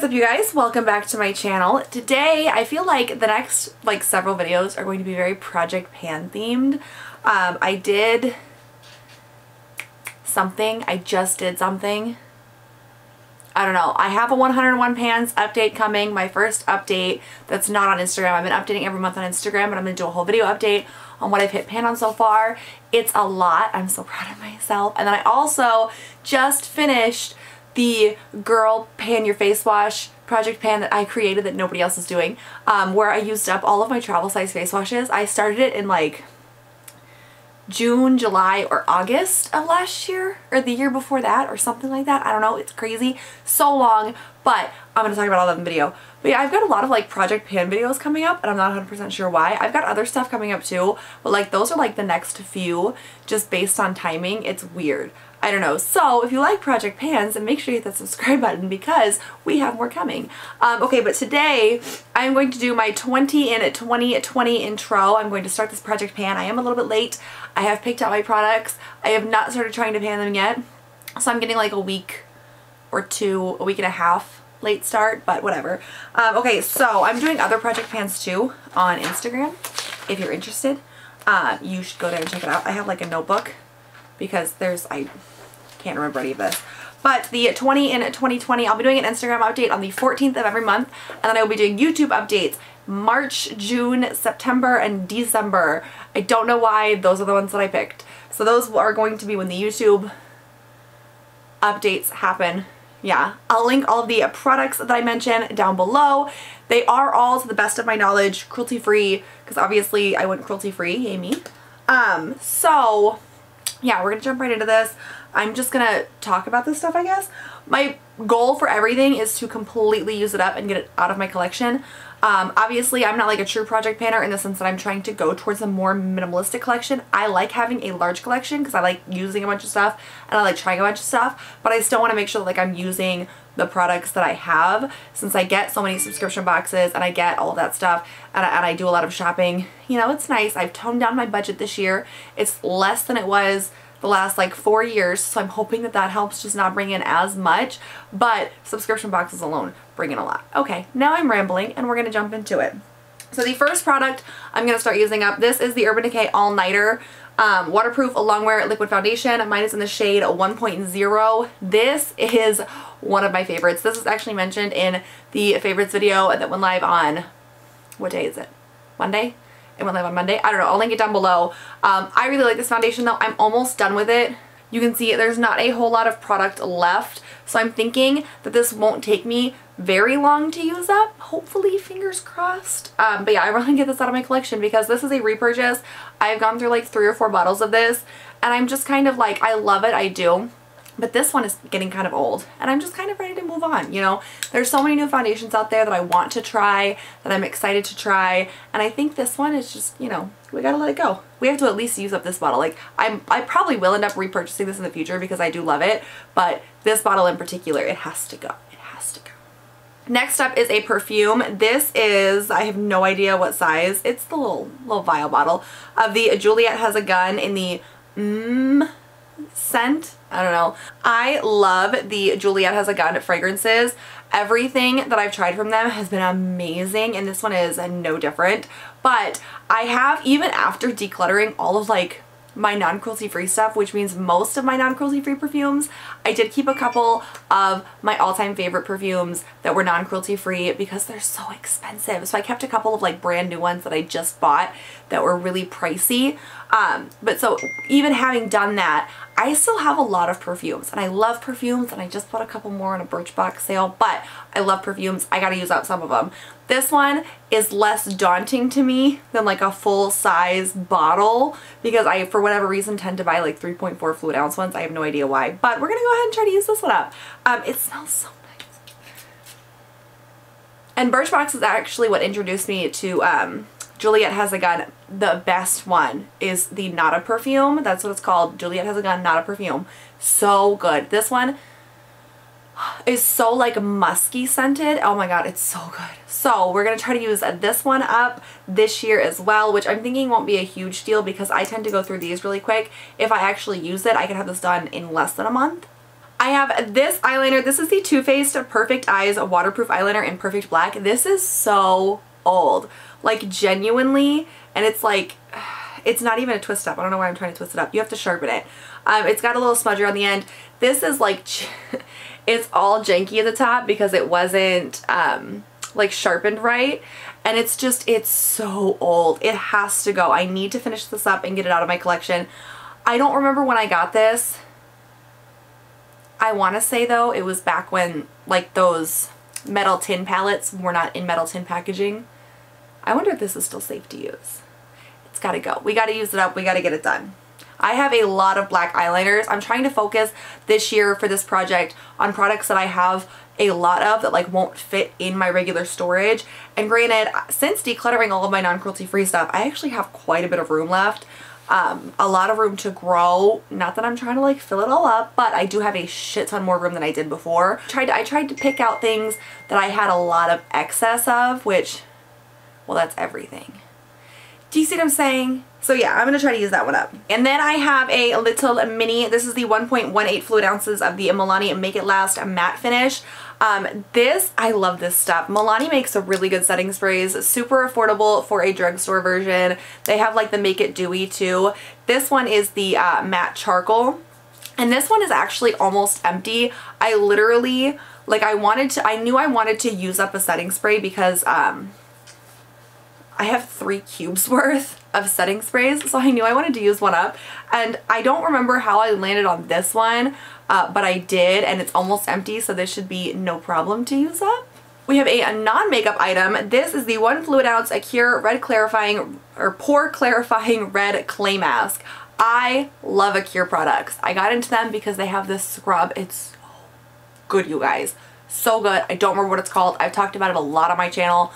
What's up, you guys? Welcome back to my channel. Today I feel like the next several videos are going to be very project pan themed. I did something. I just did something. I don't know. I have a 101 pans update coming. My first update that's not on Instagram. I've been updating every month on Instagram, but I'm going to do a whole video update on what I've hit pan on so far. It's a lot. I'm so proud of myself. And then I also just finished the Girl Pan Your Face Wash project pan that I created that nobody else is doing, where I used up all of my travel size face washes. I started it in like June, July, or August of last year, or the year before that, or something like that. I don't know. It's crazy. So long, but I'm going to talk about all that in the video. But yeah, I've got a lot of like project pan videos coming up, and I'm not 100% sure why. I've got other stuff coming up too, but like those are like the next few, just based on timing. It's weird. I don't know. So if you like project pans, then make sure you hit that subscribe button because we have more coming. Okay, but today I'm going to do my 20 in 2020 intro. I'm going to start this project pan. I am a little bit late. I have picked out my products. I have not started trying to pan them yet. So I'm getting like a week or two, a week and a half late start, but whatever. Okay, so I'm doing other project pans too on Instagram. If you're interested, you should go there and check it out. I have like a notebook because I can't remember any of this. But the 20 in 2020, I'll be doing an Instagram update on the 14th of every month, and then I will be doing YouTube updates March, June, September, and December. I don't know why. Those are the ones that I picked. So those are going to be when the YouTube updates happen. Yeah, I'll link all of the products that I mentioned down below. They are all, to the best of my knowledge, cruelty-free, because obviously I went cruelty-free, yay me. So yeah, we're gonna jump right into this. I'm just gonna talk about this stuff, I guess. My goal for everything is to completely use it up and get it out of my collection. Obviously, I'm not like a true project panner in the sense that I'm trying to go towards a more minimalistic collection. I like having a large collection because I like using a bunch of stuff and I like trying a bunch of stuff, but I still want to make sure that like I'm using the products that I have, since I get so many subscription boxes and I get all of that stuff, and I do a lot of shopping. You know, it's nice. I've toned down my budget this year. It's less than it was the last like 4 years, so I'm hoping that that helps just not bring in as much, but subscription boxes alone bring in a lot. Okay, now I'm rambling and we're gonna jump into it. So the first product I'm gonna start using up, this is the Urban Decay All Nighter Waterproof Longwear Liquid Foundation. Mine is in the shade 1.0. This is one of my favorites. This is actually mentioned in the favorites video that went live on, what day is it? Monday? It went live on Monday. I don't know. I'll link it down below. I really like this foundation though. I'm almost done with it. You can see there's not a whole lot of product left. So I'm thinking that this won't take me very long to use up. Hopefully, fingers crossed. But yeah, I really get this out of my collection because this is a repurchase. I've gone through like 3 or 4 bottles of this and I'm just kind of like, I love it. I do. But this one is getting kind of old and I'm just kind of ready to move on, you know. There's so many new foundations out there that I want to try, that I'm excited to try, and I think this one is just, you know, we gotta let it go. We have to at least use up this bottle. Like, I probably will end up repurchasing this in the future because I do love it, but this bottle in particular, it has to go. It has to go. Next up is a perfume. This is, I have no idea what size. It's the little vial bottle of the Juliet Has a Gun in the scent. I don't know. I love the Juliet Has a Gun fragrances. Everything that I've tried from them has been amazing, and this one is no different. But I have, even after decluttering all of like my non-cruelty free stuff, which means most of my non-cruelty free perfumes, I did keep a couple of my all-time favorite perfumes that were non-cruelty free because they're so expensive. So I kept a couple of like brand new ones that I just bought that were really pricey. But so even having done that, I still have a lot of perfumes and I love perfumes, and I just bought a couple more on a Birchbox sale, but I love perfumes. I gotta use up some of them. This one is less daunting to me than like a full-size bottle because I, for whatever reason, tend to buy like 3.4 fluid ounce ones. I have no idea why, but we're gonna go ahead and try to use this one up. It smells so nice. And Birchbox is actually what introduced me to Juliet Has a Gun. The best one is the Nada perfume. That's what it's called. Juliet Has a Gun Nada perfume. So good. This one is so like musky scented. Oh my god, it's so good. So we're gonna try to use this one up this year as well, which I'm thinking won't be a huge deal because I tend to go through these really quick. If I actually use it, I can have this done in less than a month. I have this eyeliner. This is the Too Faced Perfect Eyes Waterproof Eyeliner in Perfect Black. This is so old. Like, genuinely, and it's like, it's not even a twist up. I don't know why I'm trying to twist it up. You have to sharpen it. It's got a little smudger on the end. This is like, it's all janky at the top because it wasn't like sharpened right. And it's just, it's so old. It has to go. I need to finish this up and get it out of my collection. I don't remember when I got this. I want to say though, it was back when like those metal tin palettes were not in metal tin packaging. I wonder if this is still safe to use. It's got to go. We got to use it up. We got to get it done. I have a lot of black eyeliners. I'm trying to focus this year for this project on products that I have a lot of that like won't fit in my regular storage. And granted, since decluttering all of my non-cruelty free stuff, I actually have quite a bit of room left. A lot of room to grow. Not that I'm trying to like fill it all up, but I do have a shit ton more room than I did before. I tried to pick out things that I had a lot of excess of, which, well, that's everything. Do you see what I'm saying? So yeah, I'm going to try to use that one up. And then I have a little mini, this is the 1.18 fluid ounces of the Milani Make It Last matte finish. I love this stuff. Milani makes a really good setting sprays, super affordable for a drugstore version. They have like the Make It Dewy too. This one is the matte charcoal. And this one is actually almost empty. I literally, like I knew I wanted to use up a setting spray because I have 3 cubes worth of setting sprays, so I knew I wanted to use one up. And I don't remember how I landed on this one, but I did, and it's almost empty, so this should be no problem to use up. We have a non-makeup item. This is the 1 fluid ounce Acure Red Clarifying or Pore Clarifying Red Clay Mask. I love Acure products. I got into them because they have this scrub. It's so good, you guys. So good. I don't remember what it's called. I've talked about it a lot on my channel.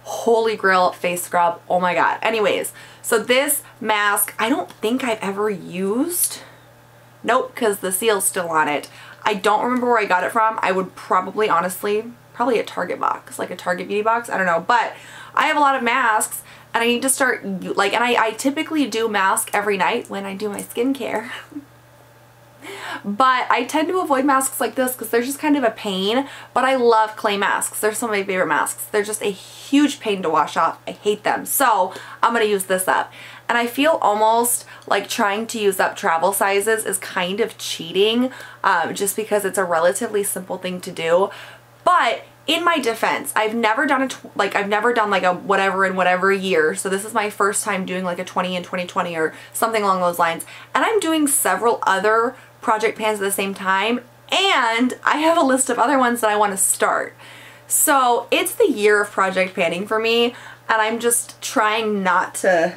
Holy grail face scrub. Oh my god. Anyways, so this mask, I don't think I've ever used. Nope, because the seal's still on it. I don't remember where I got it from. I would probably, honestly, probably a Target box, like a Target beauty box. I don't know. But I have a lot of masks and I need to start, like, and I typically do mask every night when I do my skincare. But I tend to avoid masks like this because they're just kind of a pain. But I love clay masks. They're some of my favorite masks. They're just a huge pain to wash off. I hate them. So I'm going to use this up. And I feel almost like trying to use up travel sizes is kind of cheating, just because it's a relatively simple thing to do. But in my defense, I've never done like a whatever in whatever year. So this is my first time doing like a 20 in 2020 or something along those lines. And I'm doing several other project pans at the same time. And I have a list of other ones that I want to start. So it's the year of project panning for me. And I'm just trying not to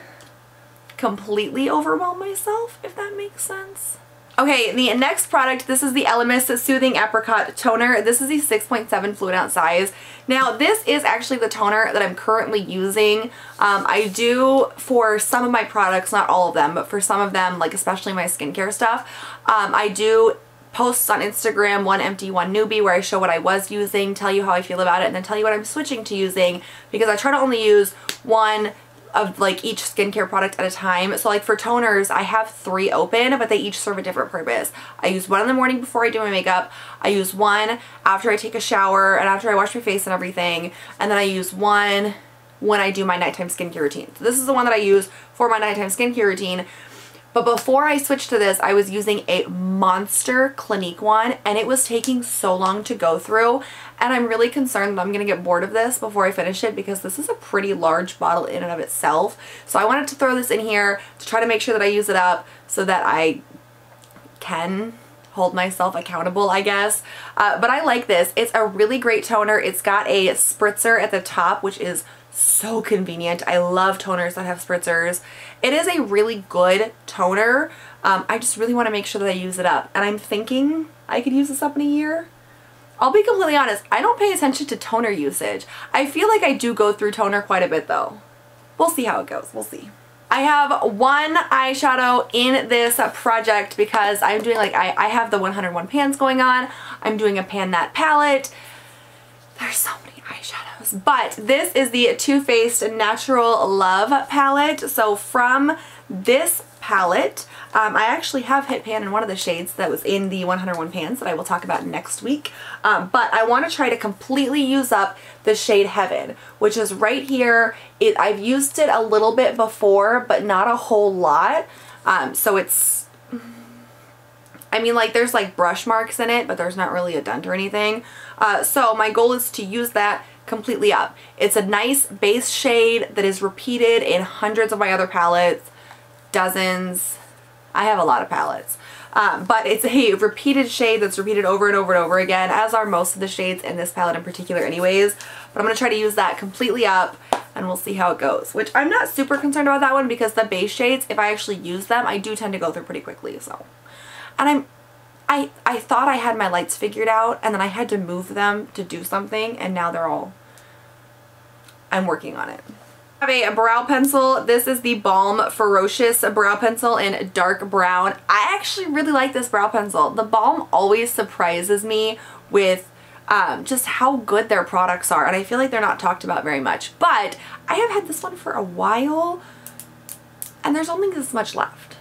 completely overwhelm myself, if that makes sense. Okay, the next product, this is the Elemis Soothing Apricot Toner. This is the 6.7 fluid ounce size. Now, this is actually the toner that I'm currently using. I do, for some of my products, not all of them, but for some of them, like especially my skincare stuff, I do posts on Instagram, one empty, one newbie, where I show what I was using, tell you how I feel about it, and then tell you what I'm switching to using, because I try to only use one of like each skincare product at a time. So like for toners, I have 3 open, but they each serve a different purpose. I use one in the morning before I do my makeup. I use one after I take a shower and after I wash my face and everything. And then I use one when I do my nighttime skincare routine. So this is the one that I use for my nighttime skincare routine. But before I switched to this, I was using a monster Clinique one, and it was taking so long to go through. And I'm really concerned that I'm going to get bored of this before I finish it, because this is a pretty large bottle in and of itself. So I wanted to throw this in here to try to make sure that I use it up so that I can hold myself accountable, I guess. But I like this. It's a really great toner. It's got a spritzer at the top, which is so convenient. I love toners that have spritzers. It is a really good toner. I just really want to make sure that I use it up. And I'm thinking I could use this up in a year. I'll be completely honest, I don't pay attention to toner usage. I feel like I do go through toner quite a bit though. We'll see how it goes. We'll see. I have one eyeshadow in this project because I'm doing like, I have the 101 pans going on. I'm doing a pan that palette. There's so many eyeshadows, but this is the Too Faced Natural Love palette. So from this palette. I actually have hit pan in one of the shades that was in the 101 pans that I will talk about next week. But I want to try to completely use up the shade Heaven, which is right here. I've used it a little bit before, but not a whole lot. So it's, I mean, like there's like brush marks in it, but there's not really a dent or anything. So my goal is to use that completely up. It's a nice base shade that is repeated in hundreds of my other palettes, dozens. I have a lot of palettes. But it's a repeated shade that's repeated over and over and over again, as are most of the shades in this palette in particular anyways. But I'm going to try to use that completely up and we'll see how it goes. Which I'm not super concerned about that one because the base shades, if I actually use them, I do tend to go through pretty quickly. So, and I thought I had my lights figured out and then I had to move them to do something and now they're all, I'm working on it. I have a brow pencil. This is the Balm Ferocious brow pencil in dark brown. I actually really like this brow pencil. The Balm always surprises me with just how good their products are, and I feel like they're not talked about very much. But I have had this one for a while and there's only this much left.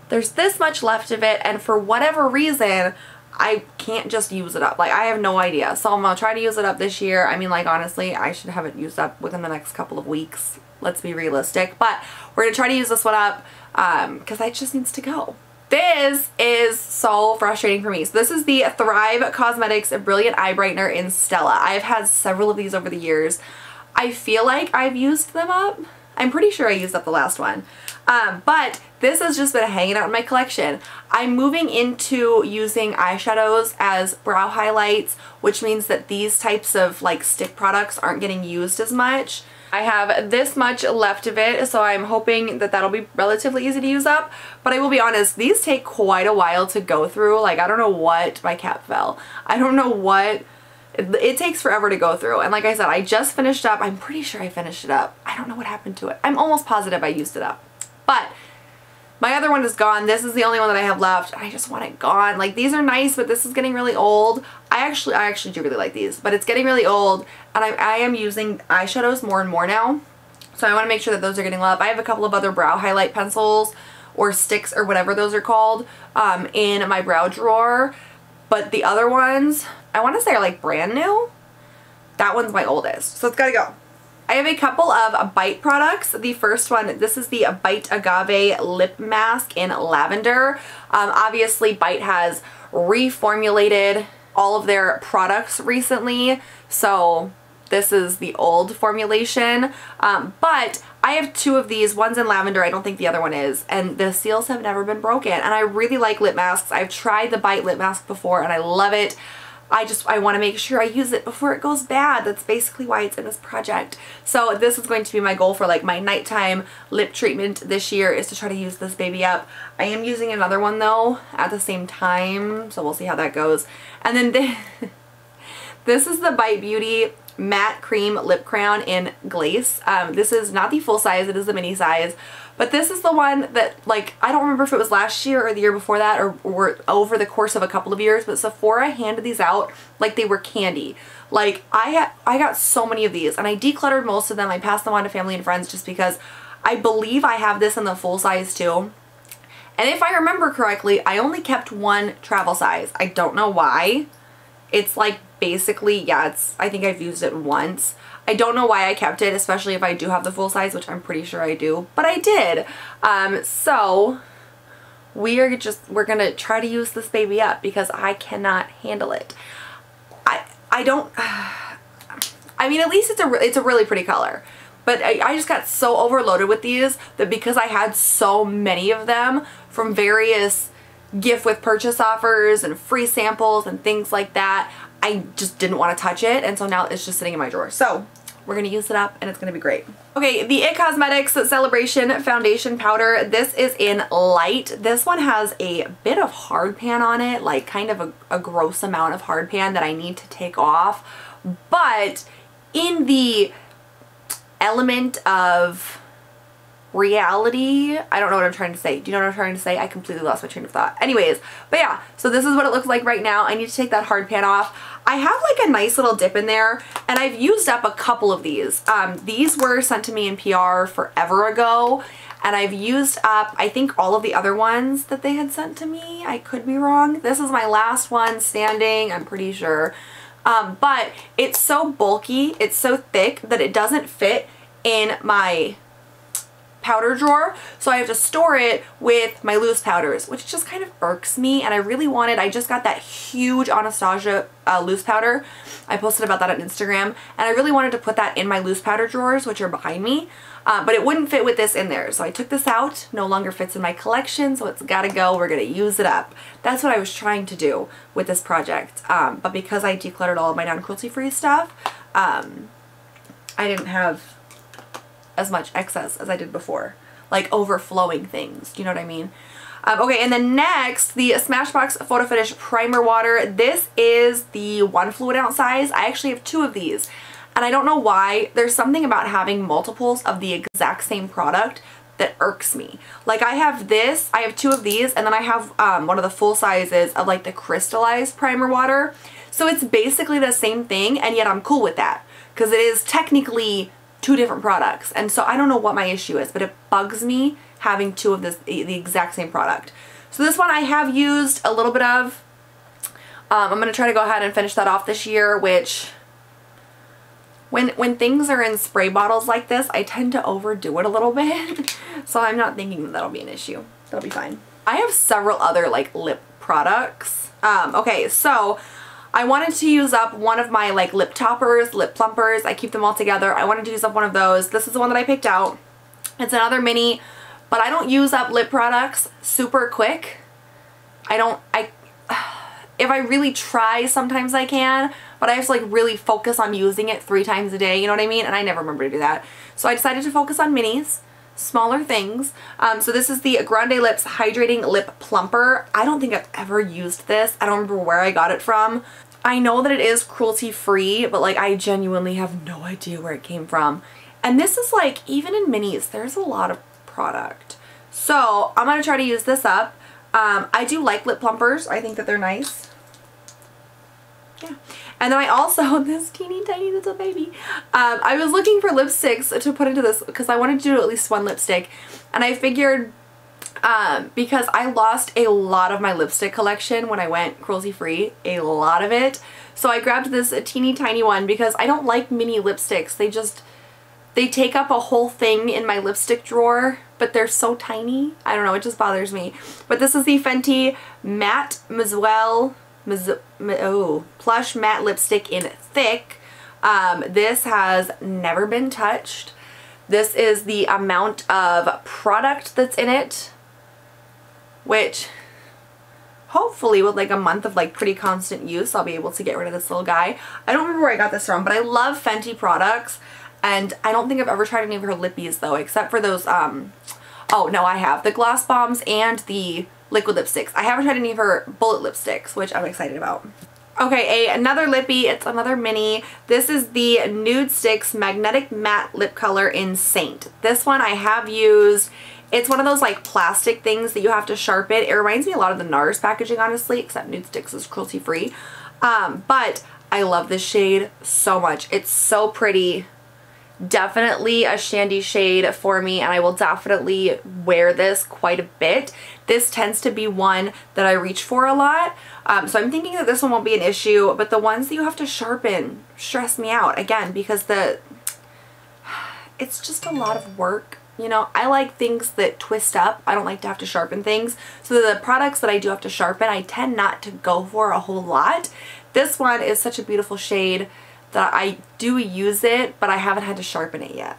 There's this much left of it, and for whatever reason I can't just use it up. Like, I have no idea. So I'm gonna try to use it up this year. I mean, like, honestly, I should have it used up within the next couple of weeks. Let's be realistic. But we're gonna try to use this one up because it just needs to go. This is so frustrating for me. So this is the Thrive Cosmetics Brilliant Eye Brightener in Stella. I've had several of these over the years. I feel like I've used them up. I'm pretty sure I used up the last one. But this has just been hanging out in my collection. I'm moving into using eyeshadows as brow highlights, which means that these types of like stick products aren't getting used as much. I have this much left of it, so I'm hoping that that'll be relatively easy to use up. But I will be honest, these take quite a while to go through. Like, I don't know what, my cap fell. I don't know what, it takes forever to go through. And like I said, I just finished up. I'm pretty sure I finished it up. I don't know what happened to it. I'm almost positive I used it up. But my other one is gone. This is the only one that I have left. I just want it gone. Like, these are nice, but this is getting really old. I actually do really like these, but it's getting really old, and I am using eyeshadows more and more now. So I want to make sure that those are getting up. I have a couple of other brow highlight pencils or sticks or whatever those are called in my brow drawer, but the other ones, I want to say, are like brand new. That one's my oldest, so it's gotta go. I have a couple of Bite products. The first one, this is the Bite Agave Lip Mask in Lavender. Obviously, Bite has reformulated all of their products recently, so this is the old formulation. But I have two of these. One's in lavender. I don't think the other one is. And the seals have never been broken. And I really like lip masks. I've tried the Bite lip mask before and I love it. I want to make sure I use it before it goes bad. That's basically why it's in this project. So this is going to be my goal for like my nighttime lip treatment this year, is to try to use this baby up. I am using another one though at the same time, so we'll see how that goes. And then this is the Bite Beauty Matte Creme Lip Crayon in Glace. This is not the full size, it is the mini size. But this is the one that, like, I don't remember if it was last year or the year before that or over the course of a couple of years, but Sephora handed these out like they were candy. Like, I got so many of these, and I decluttered most of them. I passed them on to family and friends just because I believe I have this in the full size too. And if I remember correctly, I only kept one travel size. I don't know why. It's like basically, yeah, I think I've used it once. I don't know why I kept it, especially if I do have the full size, which I'm pretty sure I do, but I did. So we're gonna try to use this baby up because I cannot handle it. I don't, I mean, at least it's a really pretty color, but I just got so overloaded with these that because I had so many of them from various gift with purchase offers and free samples and things like that, I just didn't want to touch it, and so now it's just sitting in my drawer. So we're gonna use it up and it's gonna be great. Okay, the IT Cosmetics Celebration Foundation Powder. This is in light. This one has a bit of hard pan on it, like kind of a gross amount of hard pan that I need to take off. But in the element of reality, I don't know what I'm trying to say. Do you know what I'm trying to say? I completely lost my train of thought. Anyways, but yeah, so this is what it looks like right now. I need to take that hard pan off. I have like a nice little dip in there, and I've used up a couple of these. These were sent to me in PR forever ago, and I've used up, I think, all of the other ones that they had sent to me. I could be wrong. This is my last one standing, I'm pretty sure. But it's so bulky, it's so thick that it doesn't fit in my powder drawer, so I have to store it with my loose powders, which just kind of irks me. And I just got that huge Anastasia loose powder. I posted about that on Instagram, and I really wanted to put that in my loose powder drawers, which are behind me, but it wouldn't fit with this in there. So I took this out, no longer fits in my collection, so it's gotta go. We're gonna use it up. That's what I was trying to do with this project, but because I decluttered all of my non-cruelty free stuff, I didn't have as much excess as I did before, like overflowing things, do you know what I mean? Okay, and then next, the Smashbox Photo Finish Primer Water. This is the 1 fluid ounce size. I actually have 2 of these, and I don't know why. There's something about having multiples of the exact same product that irks me. Like, I have this, I have 2 of these, and then I have one of the full sizes of like the crystallized primer water. So it's basically the same thing, and yet I'm cool with that because it is technically 2 different products. And so I don't know what my issue is, but it bugs me having 2 of the exact same product. So this one I have used a little bit of. I'm going to try to go ahead and finish that off this year, which when things are in spray bottles like this, I tend to overdo it a little bit. So I'm not thinking that that'll be an issue. That'll be fine. I have several other like lip products. Okay, so I wanted to use up one of my like lip toppers, lip plumpers. I keep them all together. I wanted to use up one of those. This is the one that I picked out. It's another mini, but I don't use up lip products super quick. If I really try, sometimes I can, but I have to like really focus on using it 3 times a day, you know what I mean? And I never remember to do that. So I decided to focus on minis, smaller things. So this is the Grande Lips Hydrating Lip Plumper. I don't think I've ever used this. I don't remember where I got it from. I know that it is cruelty free, but like I genuinely have no idea where it came from. And this is like, even in minis, there's a lot of product. So I'm going to try to use this up. I do like lip plumpers. I think that they're nice. Yeah. And then I also, this teeny tiny little baby, I was looking for lipsticks to put into this because I wanted to do at least one lipstick. And I figured, because I lost a lot of my lipstick collection when I went cruelty free, a lot of it. So I grabbed this teeny tiny one because I don't like mini lipsticks. They take up a whole thing in my lipstick drawer, but they're so tiny. I don't know, it just bothers me. But this is the Fenty Matte Plush Matte Lipstick in Thick. This has never been touched. This is the amount of product that's in it, which hopefully with like a month of like pretty constant use, I'll be able to get rid of this little guy. I don't remember where I got this from, but I love Fenty products, and I don't think I've ever tried any of her lippies though, except for those, oh no, I have the gloss bombs and the liquid lipsticks. I haven't tried any of her bullet lipsticks, which I'm excited about. Okay, another lippy, it's another mini. This is the Nude Sticks Magnetic Matte Lip Color in Saint. This one I have used. It's one of those like plastic things that you have to sharpen. It reminds me a lot of the NARS packaging, honestly, except Nude Sticks is cruelty free. But I love this shade so much. It's so pretty. Definitely a shandy shade for me, and I will definitely wear this quite a bit. This tends to be one that I reach for a lot, so I'm thinking that this one won't be an issue, but the ones that you have to sharpen stress me out, again, because it's just a lot of work. You know, I like things that twist up. I don't like to have to sharpen things. So the products that I do have to sharpen, I tend not to go for a whole lot. This one is such a beautiful shade that I do use it, but I haven't had to sharpen it yet.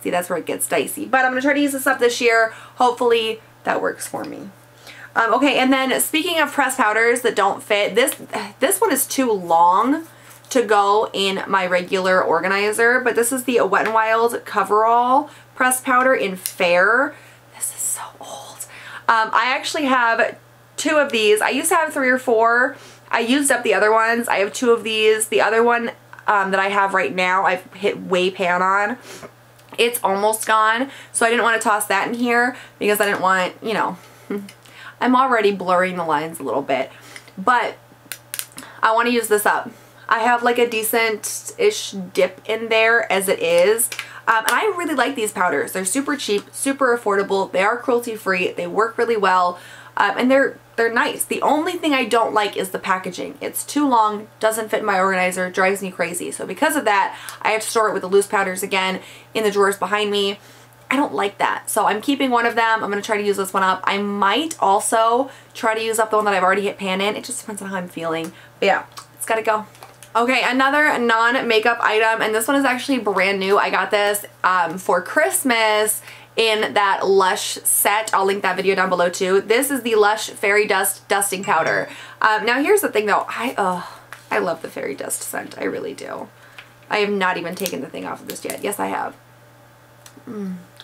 See, that's where it gets dicey. But I'm going to try to use this up this year. Hopefully that works for me. Okay, and then speaking of pressed powders that don't fit, this one is too long to go in my regular organizer, but this is the Wet n Wild CoverAll pressed powder in Fair. This is so old. I actually have 2 of these. I used to have 3 or 4. I used up the other ones. I have 2 of these. The other one that I have right now, I've hit way pan on. It's almost gone, so I didn't want to toss that in here because I didn't want, you know, I'm already blurring the lines a little bit, but I want to use this up. I have like a decent-ish dip in there as it is. And I really like these powders. They're super cheap, super affordable. They are cruelty free. They work really well. And they're nice. The only thing I don't like is the packaging. It's too long, doesn't fit in my organizer, drives me crazy. So because of that, I have to store it with the loose powders again in the drawers behind me. I don't like that. So I'm keeping one of them. I'm going to try to use this one up. I might also try to use up the one that I've already hit pan in. It just depends on how I'm feeling. But yeah, it's got to go. Okay, another non-makeup item, and this one is actually brand new. I got this for Christmas in that LUSH set. I'll link that video down below too. This is the LUSH Fairy Dust Dusting Powder. Now here's the thing though, I love the fairy dust scent. I really do. I have not even taken the thing off of this yet. Yes, I have.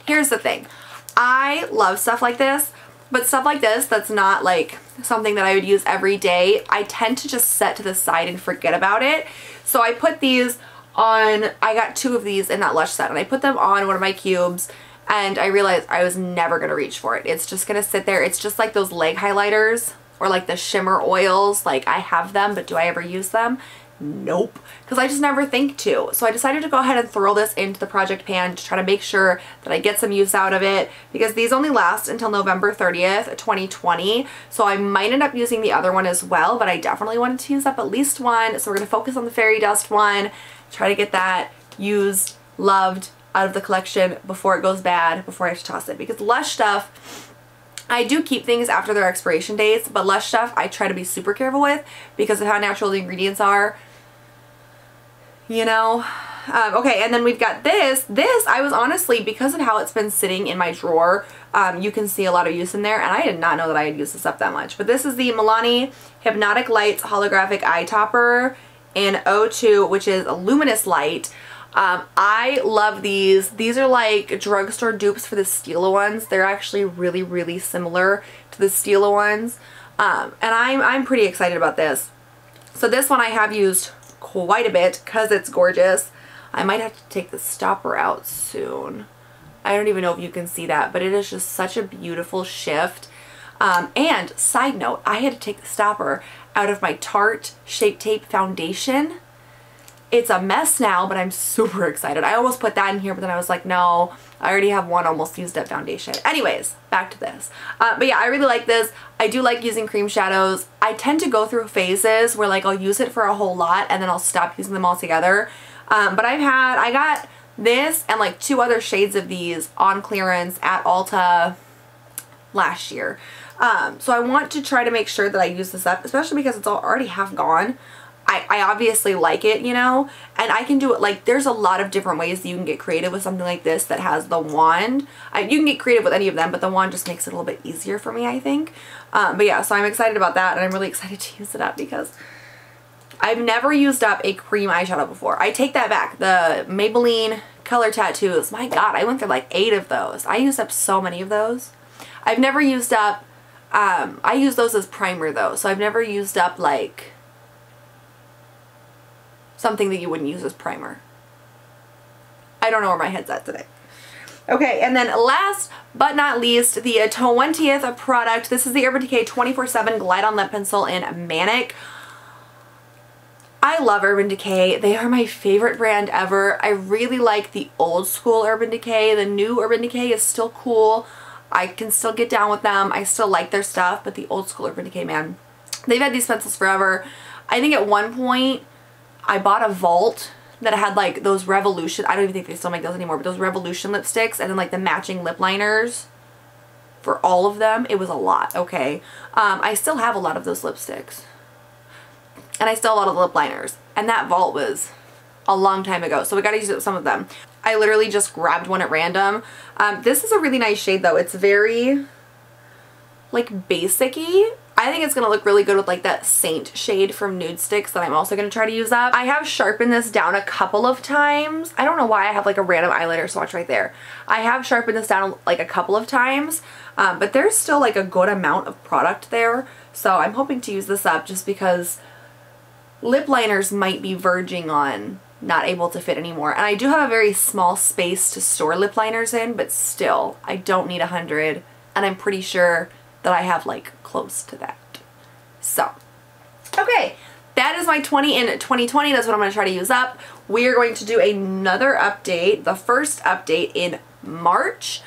Here's the thing. I love stuff like this, but stuff like this that's not like something that I would use every day, I tend to just set to the side and forget about it. So I put these on, I got 2 of these in that LUSH set, and I put them on one of my cubes, and I realized I was never going to reach for it. It's just going to sit there. It's just like those leg highlighters or like the shimmer oils. Like, I have them, but do I ever use them? Nope, because I just never think to. So I decided to go ahead and throw this into the project pan to try to make sure that I get some use out of it, because these only last until November 30th, 2020. So I might end up using the other one as well, but I definitely wanted to use up at least one. So we're going to focus on the fairy dust one, try to get that used, loved, out of the collection before it goes bad, before I have to toss it. Because LUSH stuff, I do keep things after their expiration dates, but LUSH stuff I try to be super careful with because of how natural the ingredients are. You know? Okay, and then we've got this. This, I was honestly, because of how it's been sitting in my drawer, you can see a lot of use in there, and I did not know that I had used this up that much. But this is the Milani Hypnotic Lights Holographic Eye Topper in O2, which is a luminous light. I love these. These are like drugstore dupes for the Stila ones. They're actually really, really similar to the Stila ones. And I'm pretty excited about this. So this one I have used quite a bit because it's gorgeous. I might have to take the stopper out soon. I don't even know if you can see that, but it is just such a beautiful shift. And side note, I had to take the stopper out of my Tarte Shape Tape foundation. It's a mess now, but I'm super excited. I almost put that in here, but then I was like, no, I already have one almost used up foundation. Anyways, back to this. But yeah, I really like this. I do like using cream shadows. I tend to go through phases where like I'll use it for a whole lot and then I'll stop using them all together. But I got this and like 2 other shades of these on clearance at Ulta last year. So I want to try to make sure that I use this up, especially because it's already half gone. I obviously like it, you know, and I can do it like, there's a lot of different ways that you can get creative with something like this that has the wand. You can get creative with any of them, but the wand just makes it a little bit easier for me, I think. But yeah, so I'm excited about that, and I'm really excited to use it up because I've never used up a cream eyeshadow before. I take that back. The Maybelline Color Tattoos, my god, I went through like 8 of those. I used up so many of those. I've never used up, I use those as primer though, so I've never used up like something that you wouldn't use as primer. I don't know where my head's at today. Okay, and then last but not least, the 20th product. This is the Urban Decay 24/7 Glide On Lip Pencil in Manic. I love Urban Decay. They are my favorite brand ever. I really like the old school Urban Decay. The new Urban Decay is still cool. I can still get down with them. I still like their stuff, but the old school Urban Decay, man. They've had these pencils forever. I think at one point, I bought a vault that had like those Revolution, I don't even think they still make those anymore, but those Revolution lipsticks and then like the matching lip liners for all of them. It was a lot, okay? I still have a lot of those lipsticks. And I still have a lot of lip liners. And that vault was a long time ago, so we gotta use some of them. I literally just grabbed one at random. This is a really nice shade though. It's very like basic-y. I think it's going to look really good with like that Saint shade from Nude Sticks that I'm also going to try to use up. I have sharpened this down a couple of times. I don't know why I have like a random eyeliner swatch right there. I have sharpened this down like a couple of times, but there's still like a good amount of product there. So I'm hoping to use this up just because lip liners might be verging on not able to fit anymore. And I do have a very small space to store lip liners in, but still, I don't need 100. And I'm pretty sure that I have like close to that. So, okay, that that is my 20 in 2020. That's what I'm going to try to use up. We are going to do another update, the first update in March.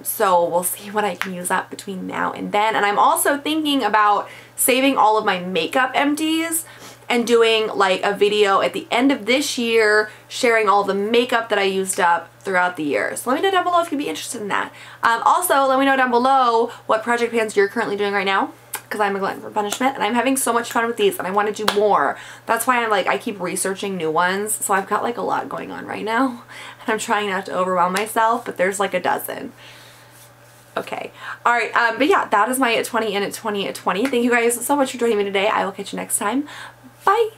So we'll see what I can use up between now and then. And I'm also thinking about saving all of my makeup empties and doing like a video at the end of this year sharing all the makeup that I used up throughout the year. So let me know down below if you'd be interested in that. Also, let me know down below what project pans you're currently doing right now, because I'm a glutton for punishment and I'm having so much fun with these and I want to do more. That's why I keep researching new ones. So I've got like a lot going on right now and I'm trying not to overwhelm myself, but there's like a dozen. Okay. All right. But yeah, that is my 20 in 2020. Thank you guys so much for joining me today. I will catch you next time. Bye.